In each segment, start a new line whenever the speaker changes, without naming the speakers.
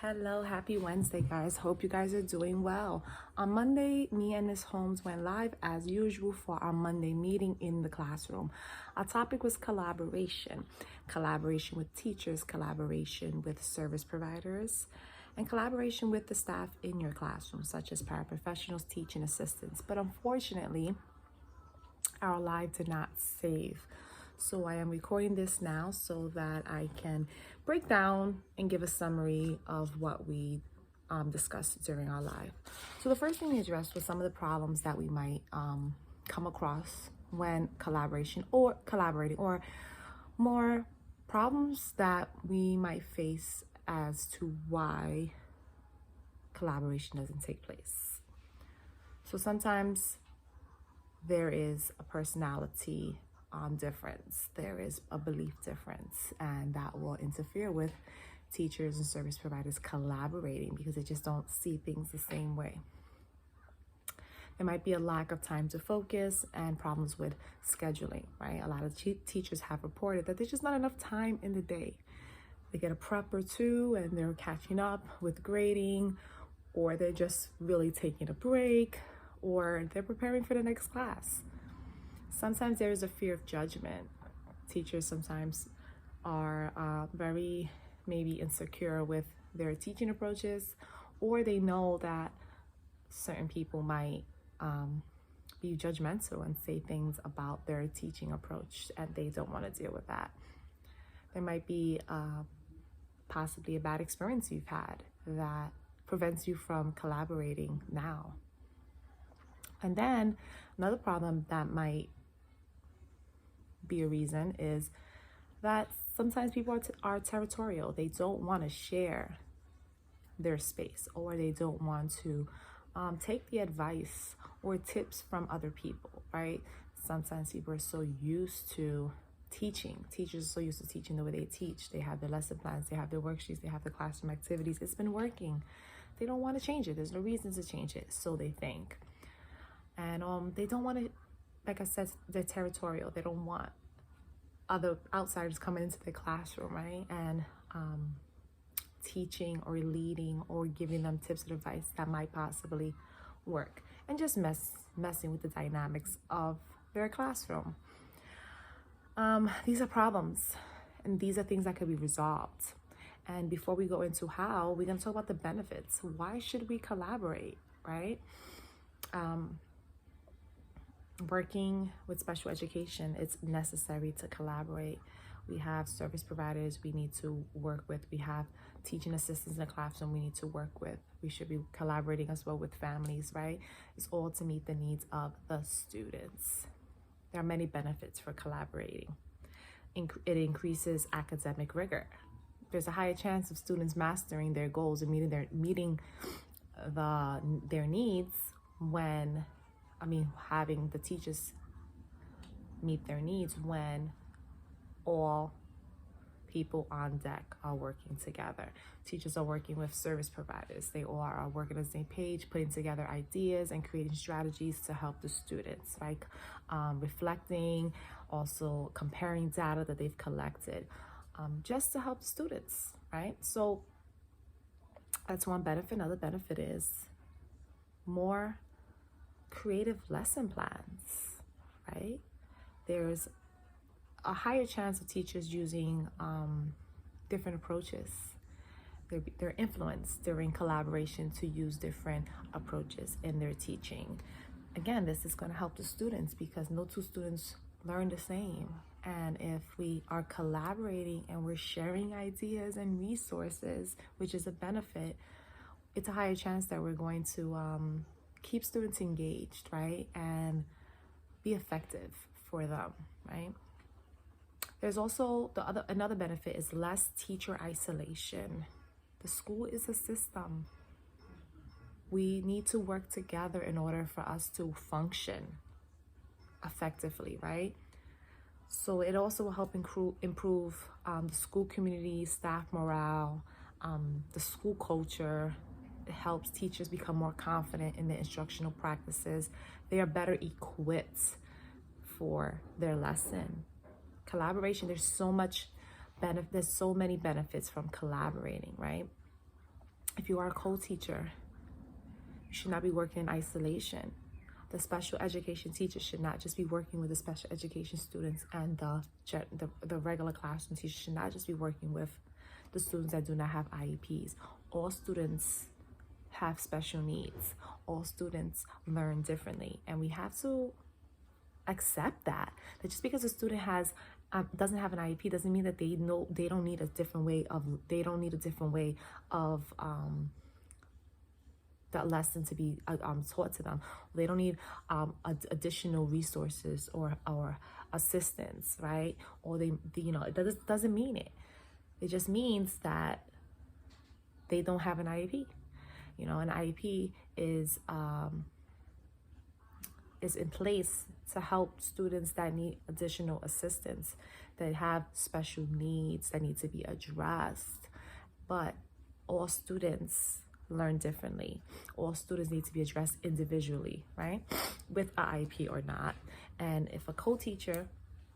Hello, happy Wednesday, guys. Hope you guys are doing well. On Monday, me and Miss Holmes went live as usual for our Monday meeting in the classroom. Our topic was collaboration with teachers, collaboration with service providers, and collaboration with the staff in your classroom, such as paraprofessionals, teaching assistants. But unfortunately, our live did not save. So I am recording this now so that I can break down and give a summary of what we discussed during our live. So the first thing we addressed was some of the problems that we might come across when collaborating, or more problems that we might face as to why collaboration doesn't take place. So sometimes there is a personality difference, there is a belief difference, and that will interfere with teachers and service providers collaborating because they just don't see things the same way. There might be a lack of time to focus and problems with scheduling, right? A lot of teachers have reported that there's just not enough time in the day. They get a prep or two and they're catching up with grading, or they're just really taking a break, or they're preparing for the next class. Sometimes there is a fear of judgment. Teachers sometimes are very maybe insecure with their teaching approaches, or they know that certain people might be judgmental and say things about their teaching approach, and they don't want to deal with that. There might be possibly a bad experience you've had that prevents you from collaborating now. And then another problem that might be a reason is that sometimes people are territorial. They don't want to share their space, or they don't want to take the advice or tips from other people, right? Sometimes people are so used to teaching. Teachers are so used to teaching the way they teach. They have their lesson plans, they have their worksheets, they have the classroom activities. It's been working. They don't want to change it. There's no reason to change it, so they think. And they don't want to, like I said, they're territorial. They don't want other outsiders coming into the classroom, right? And teaching or leading or giving them tips and advice that might possibly work, and just messing with the dynamics of their classroom. These are problems, and these are things that could be resolved. And before we go into how, we're going to talk about the benefits. Why should we collaborate, right? Working with special education, it's necessary to collaborate. We have service providers we need to work with. We have teaching assistants in the classroom we need to work with. We should be collaborating as well with families, right? It's all to meet the needs of the students. There are many benefits for collaborating. It increases academic rigor. There's a higher chance of students mastering their goals and meeting their needs when having the teachers meet their needs when all people on deck are working together. Teachers are working with service providers. They all are working on the same page, putting together ideas and creating strategies to help the students, like reflecting, also comparing data that they've collected, just to help students, right? So that's one benefit. Another benefit is more creative lesson plans, right? There's a higher chance of teachers using different approaches. They're influenced during collaboration to use different approaches in their teaching. Again, this is going to help the students because no two students learn the same. And if we are collaborating and we're sharing ideas and resources, which is a benefit, it's a higher chance that we're going to keep students engaged, right? And be effective for them, right? There's also another benefit is less teacher isolation. The school is a system. We need to work together in order for us to function effectively, right? So it also will help improve the school community, staff morale, the school culture. It helps teachers become more confident in their instructional practices. They are better equipped for their lesson. Collaboration, there's so many benefits from collaborating, right? If you are a co-teacher, you should not be working in isolation. The special education teacher should not just be working with the special education students, and the regular classroom teacher should not just be working with the students that do not have IEPs. All students have special needs. All students learn differently, and we have to accept that just because a student doesn't have an IEP doesn't mean that they don't need a different way of that lesson to be taught to them. They don't need additional resources or assistance, right? Or it doesn't mean it. It just means that they don't have an IEP. An IEP is in place to help students that need additional assistance, that have special needs that need to be addressed. But all students learn differently. All students need to be addressed individually, right? With an IEP or not. And if a co-teacher,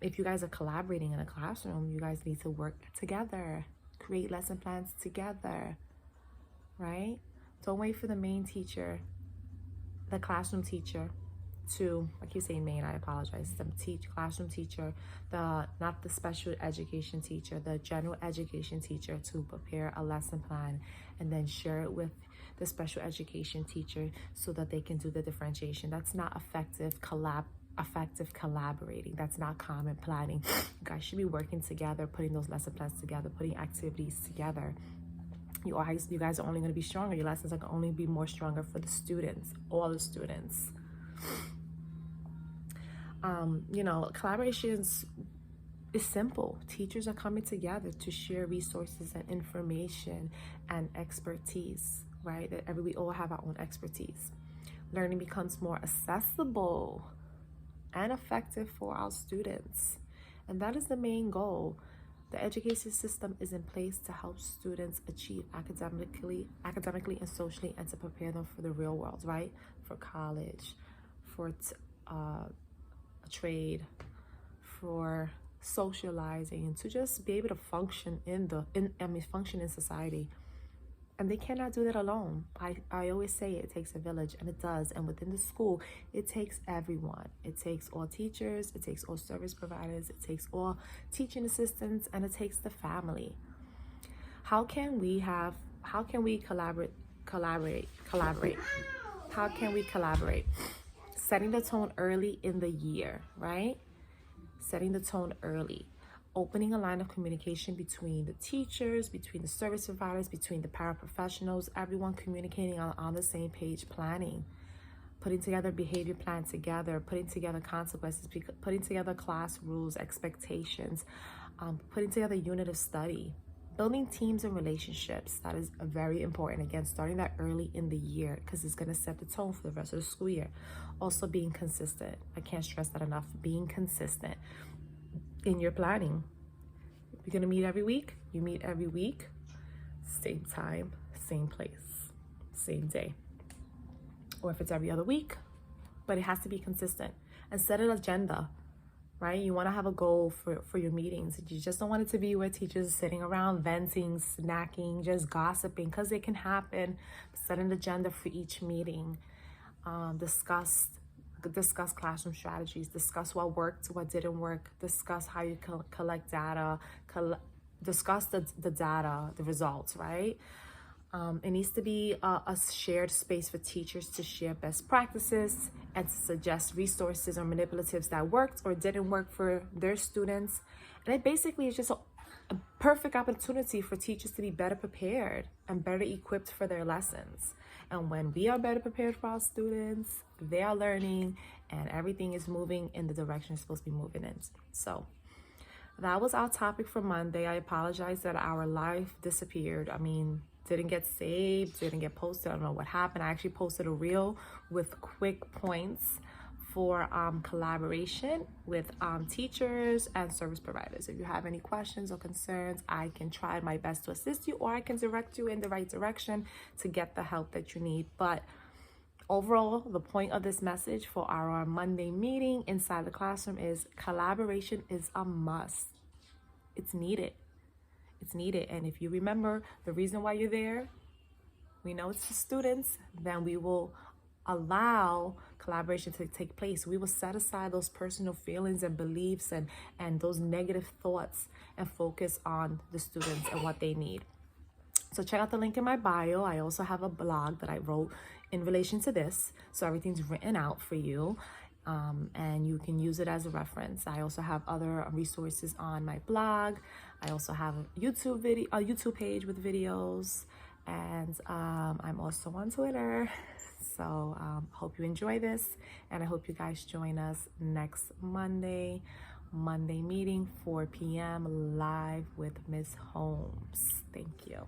if you guys are collaborating in a classroom, you guys need to work together, create lesson plans together, right? Don't wait for the main teacher, the classroom teacher to, I keep saying main, I apologize, the classroom teacher, not the special education teacher, the general education teacher, to prepare a lesson plan and then share it with the special education teacher so that they can do the differentiation. That's not effective collaborating. That's not common planning. You guys should be working together, putting those lesson plans together, putting activities together. You guys are only going to be stronger. Your lessons are going to only be more stronger for the students, all the students. Collaborations is simple. Teachers are coming together to share resources and information and expertise, right? We all have our own expertise. Learning becomes more accessible and effective for our students. And that is the main goal. The education system is in place to help students achieve academically and socially, and to prepare them for the real world, right? For college, for a trade, for socializing, to just be able to function function in society. And they cannot do that alone. I always say it takes a village, and it does. And within the school, it takes everyone. It takes all teachers, it takes all service providers, it takes all teaching assistants, and it takes the family. How can we collaborate? How can we collaborate? Setting the tone early in the year, right? Setting the tone early. Opening a line of communication between the teachers, between the service providers, between the paraprofessionals, everyone communicating on the same page, planning, putting together behavior plan together, putting together consequences, putting together class rules, expectations, putting together a unit of study, building teams and relationships. That is very important. Again, starting that early in the year, because it's going to set the tone for the rest of the school year. Also being consistent. I can't stress that enough. Being consistent in your planning. You're going to meet every week. You meet every week. Same time, same place, same day. Or if it's every other week, but it has to be consistent. And set an agenda, right? You want to have a goal for your meetings. You just don't want it to be where teachers are sitting around venting, snacking, just gossiping, because it can happen. Set an agenda for each meeting. Discuss classroom strategies, discuss what worked, what didn't work, discuss how you collect data, discuss the data, the results, right? It needs to be a shared space for teachers to share best practices and to suggest resources or manipulatives that worked or didn't work for their students. And it basically is just a perfect opportunity for teachers to be better prepared and better equipped for their lessons. And when we are better prepared for our students, they are learning, and everything is moving in the direction it's supposed to be moving in. So that was our topic for Monday. I apologize that our live disappeared. Didn't get saved, didn't get posted. I don't know what happened. I actually posted a reel with quick points for collaboration with teachers and service providers. If you have any questions or concerns, I can try my best to assist you, or I can direct you in the right direction to get the help that you need. But overall, the point of this message for our Monday meeting inside the classroom is collaboration is a must. It's needed. It's needed. And if you remember the reason why you're there, we know it's the students, then we will allow collaboration to take place. We will set aside those personal feelings and beliefs and those negative thoughts and focus on the students and what they need. So check out the link in my bio. I also have a blog that I wrote in relation to this. So everything's written out for you. And you can use it as a reference. I also have other resources on my blog. I also have a YouTube page with videos, and I'm also on Twitter. So hope you enjoy this, and I hope you guys join us next Monday meeting, 4 p.m. live with Miss Holmes. Thank you.